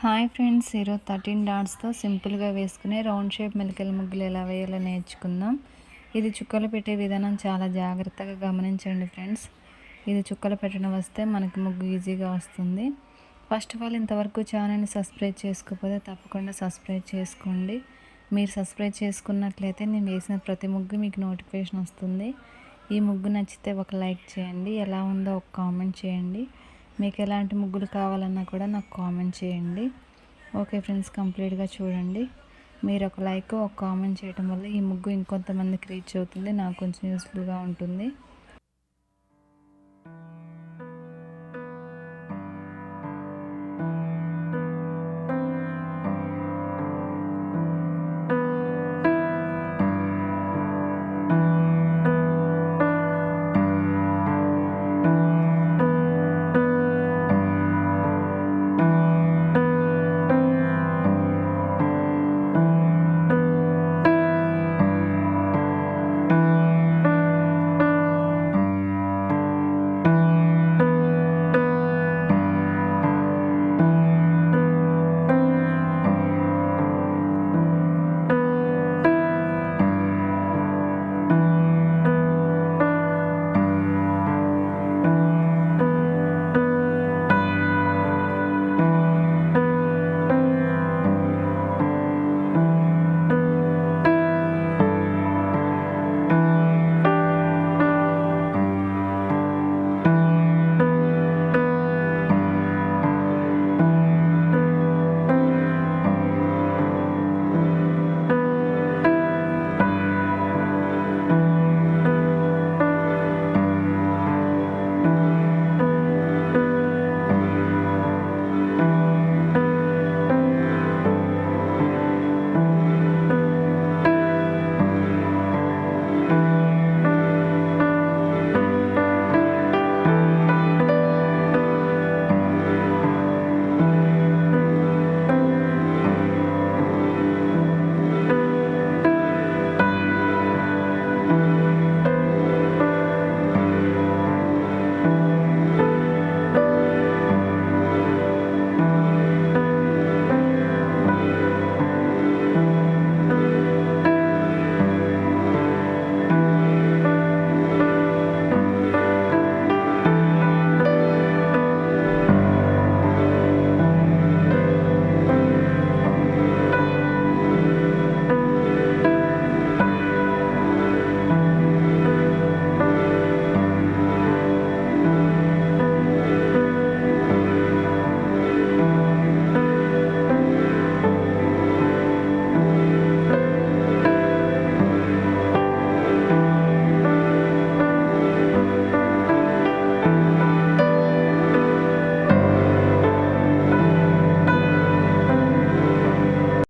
Hi friends, ఈరోజు 13 డాట్స్తో సింపుల్గా వేసుకునే రౌండ్ షేప్ మెలికల ముగ్గులు ఎలా వేయాలో నేర్చుకుందాం. ఇది చుక్కలు పెట్టే విధానం చాలా జాగ్రత్తగా గమనించండి ఫ్రెండ్స్. ఇది చుక్కలు పెట్టడం వస్తే మనకి ముగ్గు ఈజీగా వస్తుంది. ఫస్ట్ ఆఫ్ ఆల్ ఇంతవరకు ఛానల్ని సబ్స్క్రైబ్ చేసుకోకపోతే తప్పకుండా సబ్స్క్రైబ్ చేసుకోండి. మీరు సబ్స్క్రైబ్ చేసుకున్నట్లయితే నేను వేసిన ప్రతి ముగ్గు మీకు నోటిఫికేషన్ వస్తుంది. ఈ ముగ్గు నచ్చితే ఒక లైక్ చేయండి, ఎలా ఉందో ఒక కామెంట్ చేయండి. మీకు ఎలాంటి ముగ్గులు కావాలన్నా కూడా నాకు కామెంట్ చేయండి. ఓకే ఫ్రెండ్స్, కంప్లీట్గా చూడండి. మీరు ఒక లైక్ ఒక కామెంట్ చేయడం వల్ల ఈ ముగ్గు ఇంకొంతమందికి రీచ్ అవుతుంది, నాకు కొంచెం యూస్ఫుల్గా ఉంటుంది.